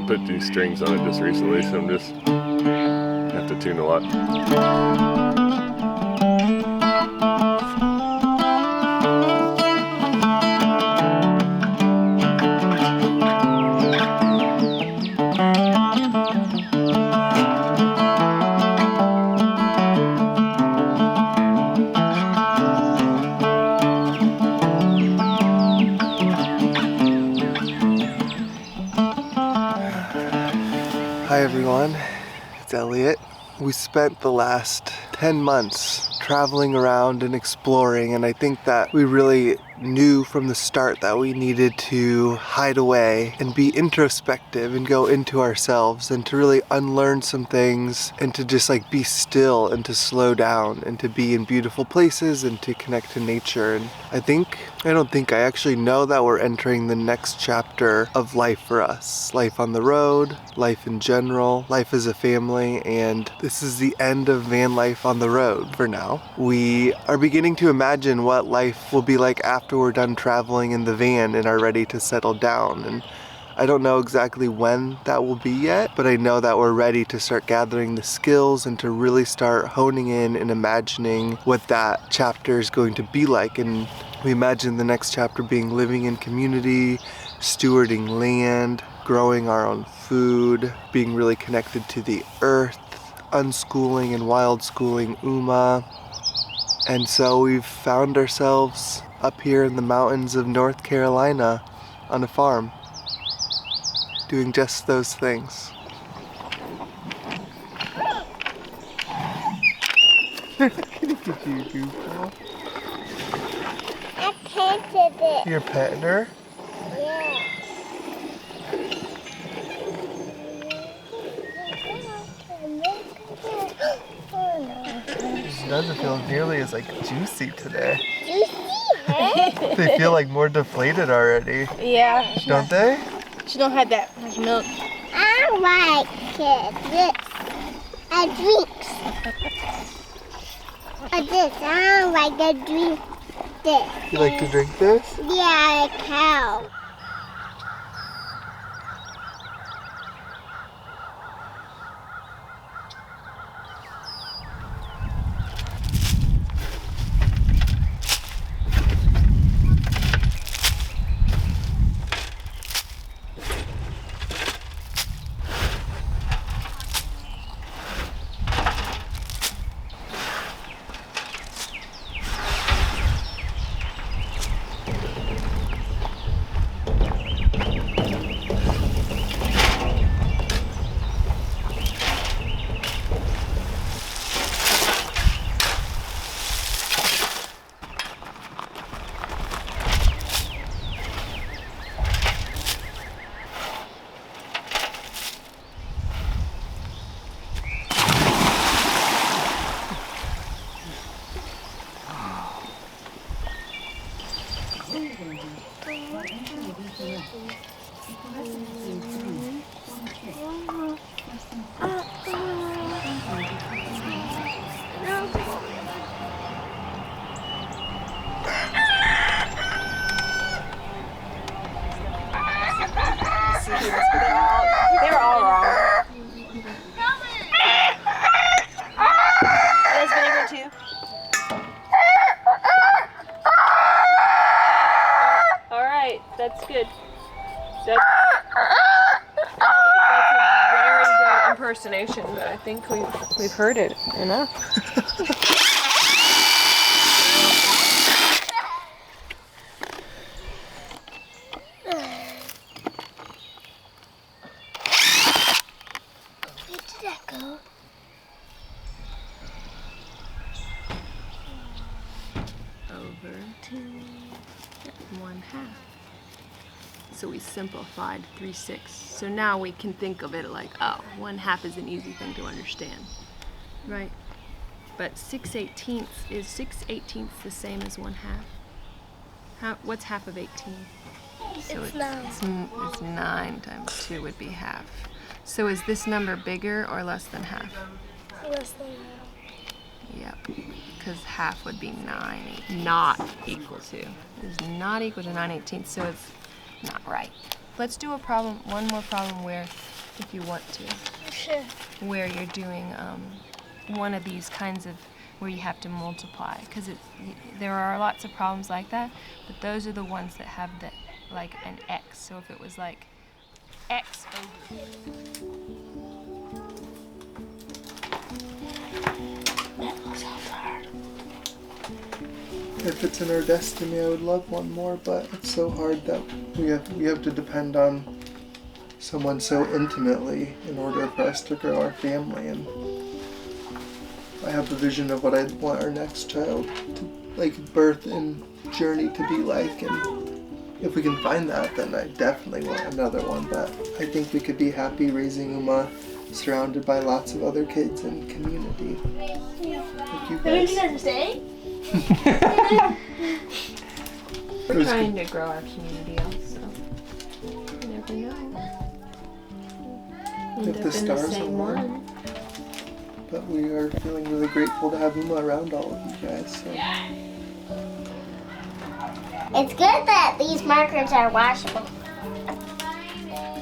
put these strings on it just recently, so I'm just have to tune a lot. Hi everyone, it's Elliot. We spent the last 10 months traveling around and exploring, and I think that we really knew from the start that we needed to hide away and be introspective and go into ourselves and to really unlearn some things and to just like be still and to slow down and to be in beautiful places and to connect to nature. And I actually know that we're entering the next chapter of life for us. Life on the road, life in general, life as a family, and this is the end of van life on the road for now. We are beginning to imagine what life will be like after we're done traveling in the van and are ready to settle down. And I don't know exactly when that will be yet, but I know that we're ready to start gathering the skills and to really start honing in and imagining what that chapter is going to be like. And we imagine the next chapter being living in community, stewarding land, growing our own food, being really connected to the earth, unschooling and wild schooling Uma. And so we've found ourselves up here in the mountains of North Carolina on a farm, doing just those things. Look at you, goofball. I petted it. You're petting her? Yeah. Oh no. She doesn't feel nearly as like juicy today. Juicy, huh? They feel like more deflated already. Yeah. Don't they? She don't have that much milk. I like it. This. I drinks. This. I don't like to drink this. You like to drink this? Yeah, like cow. They were all wrong. There's vinegar too. All right, that's good. That's a very good impersonation, but I think we've heard it enough. Over to 1/2. So we simplified 3/6. So now we can think of it like, oh, 1/2 is an easy thing to understand, right? But 6/18 is 6/18 the same as 1/2? What's half of 18? So It's 9. It's 9 times 2 would be half. So is this number bigger or less than half? Less than Yep, because half would be 9, not equal to. It's not equal to 9/18, so it's not right. let's do one more problem where, if you want to, Sure. where you're doing one of these kinds of, where you have to multiply, because there are lots of problems like that, but those are the ones that have the, like an X. So if it was like X over. If it's in our destiny, I would love one more, but it's so hard that we have to depend on someone so intimately in order for us to grow our family. And I have the vision of what I want our next child to, like, birth and journey to be like, and if we can find that, then I definitely want another one. But I think we could be happy raising Uma surrounded by lots of other kids and community. Like you guys. We're trying to grow our community also. You never know. End If up the in stars same align. one. But we are feeling really grateful to have Uma around all of you guys. So. It's good that these markers are washable.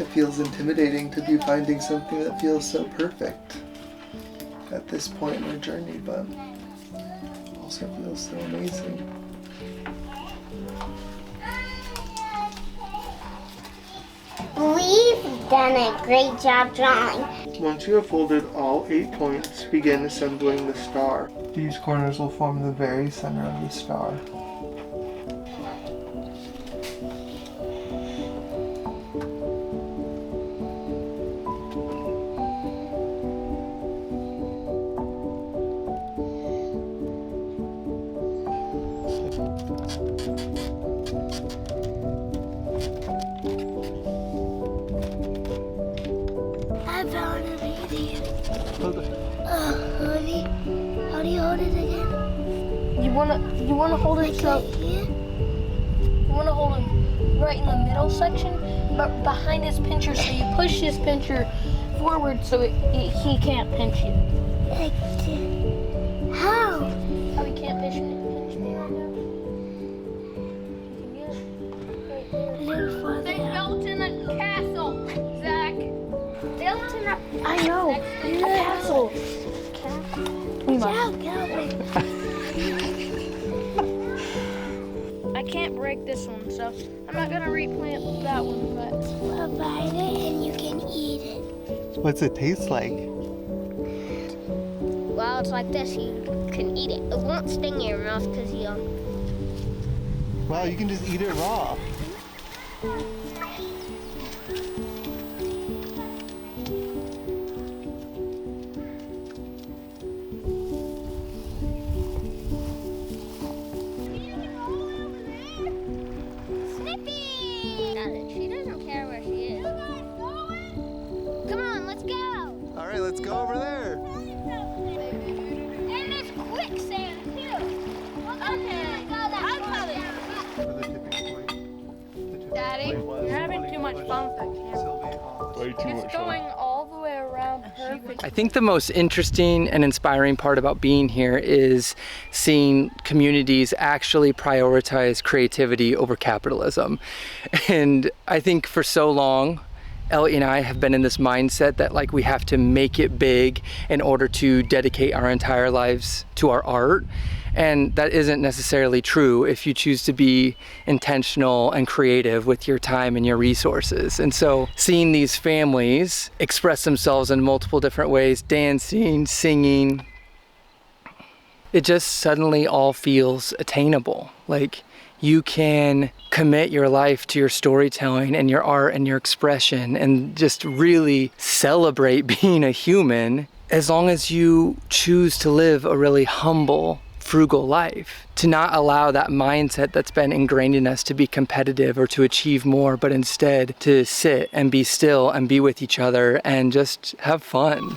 It feels intimidating to be finding something that feels so perfect at this point in our journey, but also feels so amazing. We've done a great job drawing. Once you have folded all 8 points, begin assembling the star. These corners will form the very center of the star. I found an idea. Honey, how do you hold it again? You wanna hold it so Here? you wanna hold him right in the middle section, but behind his pincher, so you push his pincher forward so he can't pinch you. Like this. How? How he can't pinch me right now? You can get it right there. A little farther They down. built in a castle, Zach. Built in a I know. It's a castle. We must. I can't break this one, so I'm not gonna replant that one, but We'll bite it and you can eat it. What's it taste like? Well, it's like this. You can eat it. It won't sting your mouth because you'll... Wow, you can just eat it raw. She doesn't care where she is. Come on, let's go. All right, let's go over there. And there's quicksand too. Okay, I'll tell you. Daddy, you're having too much fun with that camera. Way too much It's fun. going all the way around perfect. I think the most interesting and inspiring part about being here is seeing communities actually prioritize creativity over capitalism. And I think for so long, Ellie and I have been in this mindset that like we have to make it big in order to dedicate our entire lives to our art. And that isn't necessarily true if you choose to be intentional and creative with your time and your resources. And so seeing these families express themselves in multiple different ways, dancing, singing, it just suddenly all feels attainable. Like you can commit your life to your storytelling and your art and your expression and just really celebrate being a human as long as you choose to live a really humble, frugal life, to not allow that mindset that's been ingrained in us to be competitive or to achieve more, but instead to sit and be still and be with each other and just have fun.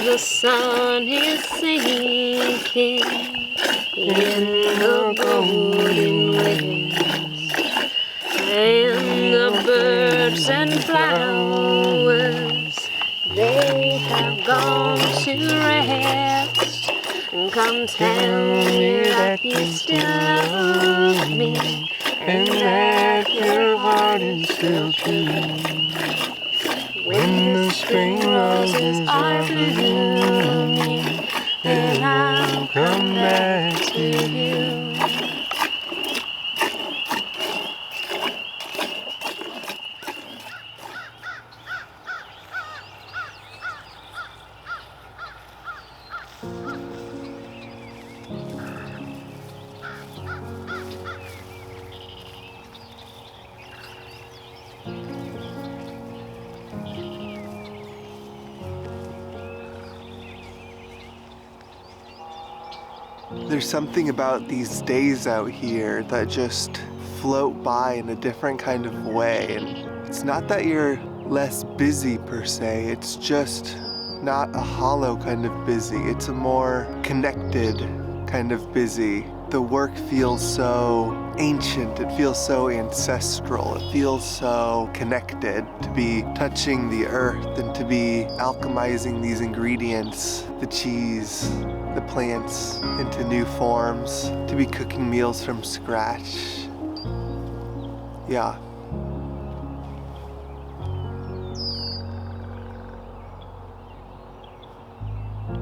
the sun is sinking in the golden west, and the birds and flowers, they have gone to rest. Come tell me that you still love me, and that your heart is still true. When the spring roses are blooming, then I'll come back to you. There's something about these days out here that just float by in a different kind of way. And it's not that you're less busy per se, it's just not a hollow kind of busy. It's a more connected kind of busy. The work feels so ancient, it feels so ancestral, it feels so connected to be touching the earth and to be alchemizing these ingredients, the cheese, the plants, into new forms, to be cooking meals from scratch. Yeah.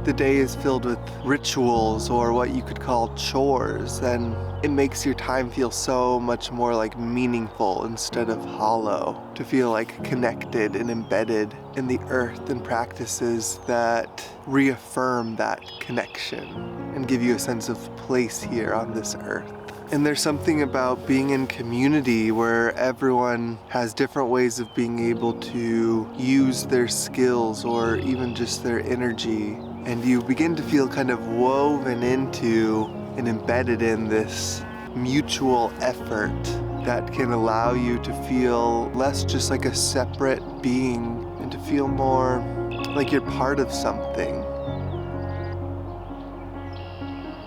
The day is filled with rituals or what you could call chores, and it makes your time feel so much more like meaningful instead of hollow, to feel like connected and embedded in the earth and practices that reaffirm that connection and give you a sense of place here on this earth. And there's something about being in community where everyone has different ways of being able to use their skills or even just their energy. And you begin to feel kind of woven into and embedded in this mutual effort that can allow you to feel less just like a separate being and to feel more like you're part of something.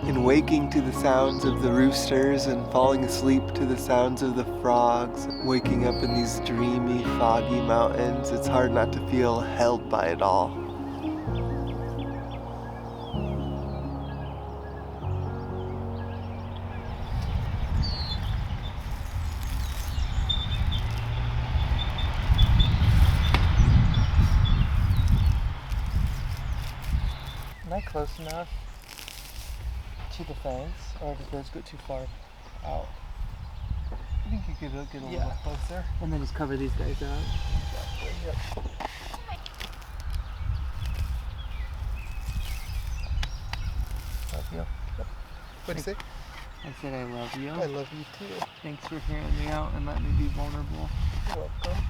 In waking to the sounds of the roosters and falling asleep to the sounds of the frogs, waking up in these dreamy, foggy mountains, it's hard not to feel held by it all. Am I close enough to the fence, or did those go too far out? I think you could get a little closer. And then just cover these guys out. Yep. Love you. Yep. What'd you say? I said I love you. I love you too. Thanks for hearing me out and letting me be vulnerable. You're welcome.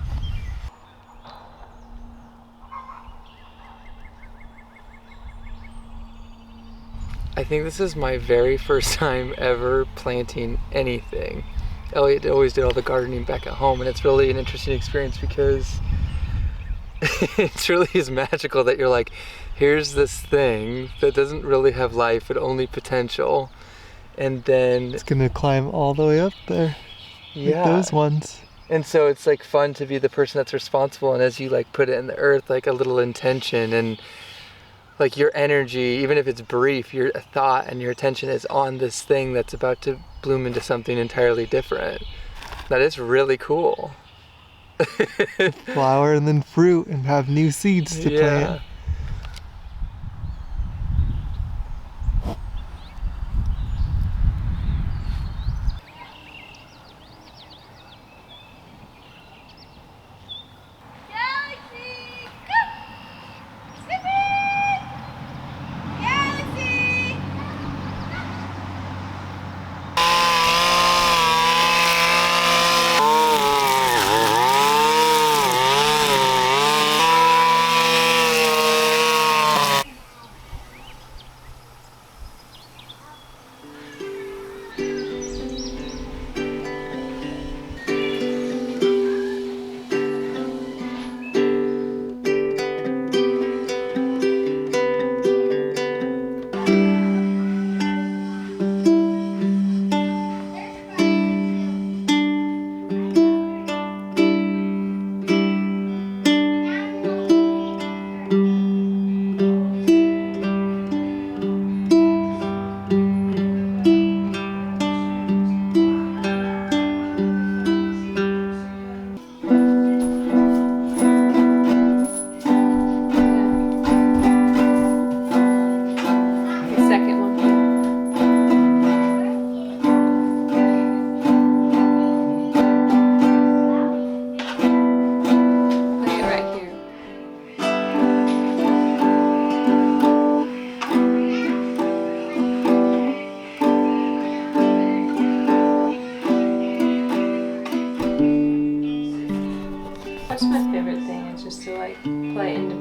I think this is my very first time ever planting anything. Elliot always did all the gardening back at home, and it's really an interesting experience because it's really is magical that you're like, here's this thing that doesn't really have life, but only potential. And then It's gonna climb all the way up there. yeah, Like those ones. and so it's like fun to be the person that's responsible, and as you like put it in the earth, like a little intention and like your energy, even if it's brief, your thought and your attention is on this thing that's about to bloom into something entirely different. That is really cool. Flower and then fruit and have new seeds to plant.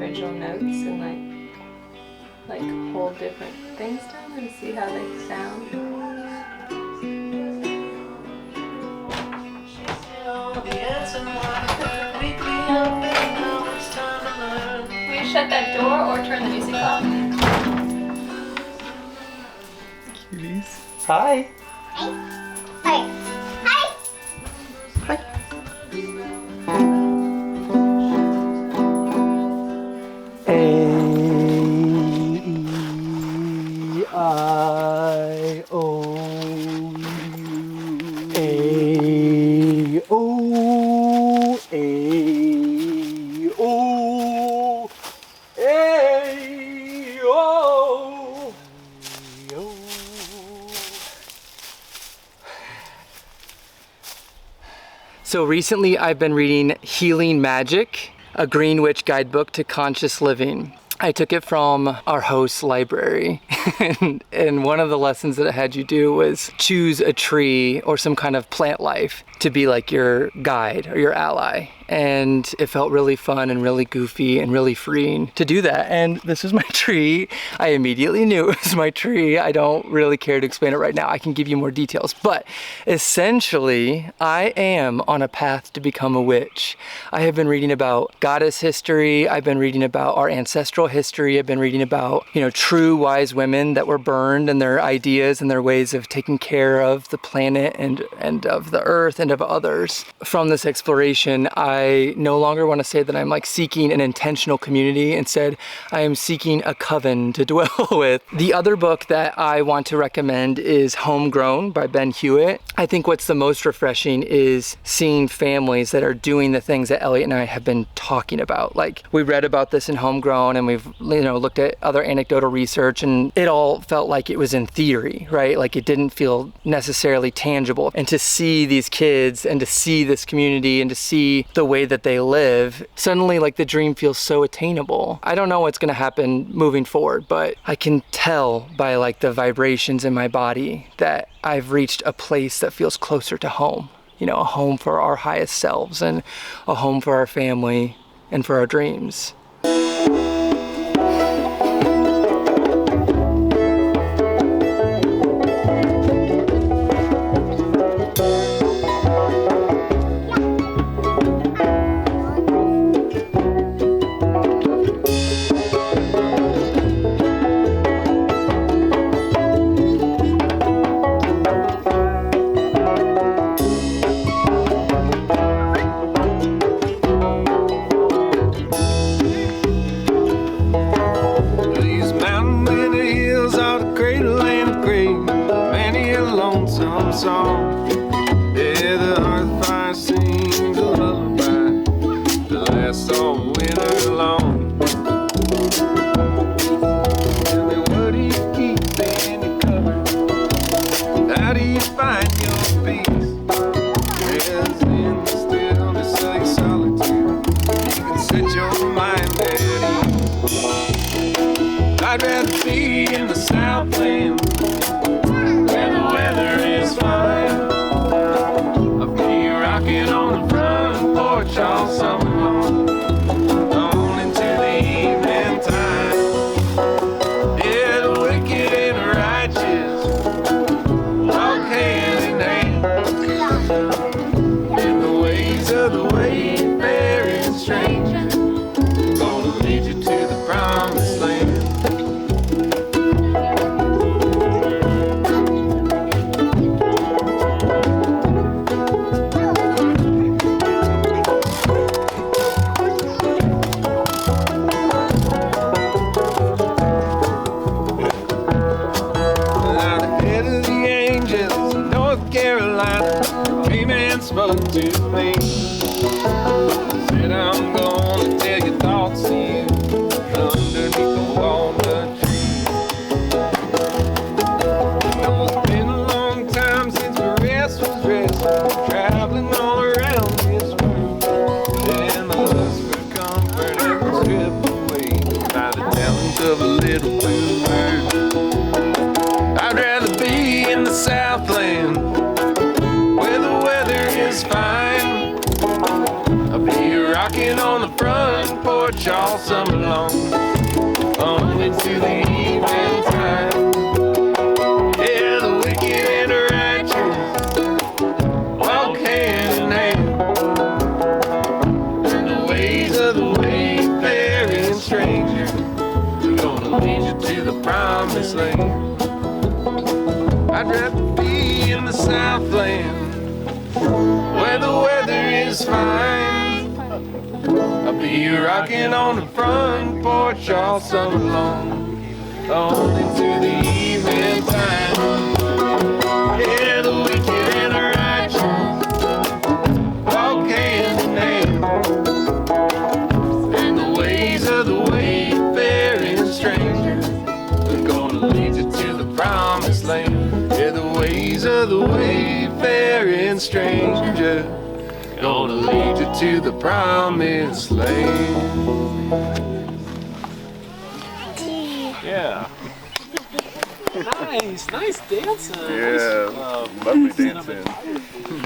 individual notes and like hold different things to them and see how they sound. Will you shut that door or turn the music off? Cuties. Hi. Hi. Hi. So recently I've been reading Healing Magic, a Green Witch guidebook to conscious living. I took it from our host's library and one of the lessons that it had you do was choose a tree or some kind of plant life to be like your guide or your ally. And it felt really fun and really goofy and really freeing to do that. And this is my tree. I immediately knew it was my tree. I don't really care to explain it right now. I can give you more details, but essentially I am on a path to become a witch. I have been reading about goddess history. I've been reading about our ancestral history. I've been reading about, true wise women that were burned and their ideas and their ways of taking care of the planet and of the earth and of others. From this exploration, I no longer want to say that I'm like seeking an intentional community. Instead, I am seeking a coven to dwell with. The other book that I want to recommend is Homegrown by Ben Hewitt. I think what's the most refreshing is seeing families that are doing the things that Elliot and I have been talking about. Like we read about this in Homegrown and we've looked at other anecdotal research and it all felt like it was in theory, right? Like it didn't feel necessarily tangible. And to see these kids and to see this community and to see the way that they live, suddenly like the dream feels so attainable. I don't know what's gonna happen moving forward, but I can tell by like the vibrations in my body that I've reached a place that feels closer to home. A home for our highest selves and a home for our family and for our dreams. I'd rather be in the southland where the weather is fine. Of me rocking on the front porch all summer long, on into the evening time. Yeah, the wicked and the righteous walk hand in hand, and the ways of the wayfaring stranger gonna lead you to the promised land. Spoke to me, said I'm gonna tell your thoughts to you underneath the walnut tree. It's been a long time since the rest was rest, traveling all around this world, and the lust for comfort ever stripped away by the talent of a little blue bird. I'd rather be in the southland where the weather is fine. I'll be rocking on the front porch all summer long, on into the evening time. Yeah, the wicked and the righteous walk hand in hand, and the ways of the wayfaring stranger are gonna lead you to the promised land. I'd rather be in the southland where the weather is fine. I'll be rocking on the front porch all summer long, on into the evening time. Yeah, the wicked and the righteous walk hand in hand, and the ways of the wayfaring stranger are gonna lead you to the promised land. Yeah, the ways of the wayfaring stranger gonna lead you to the promised land. Yeah. Nice dancing. Yeah, lovely dancing.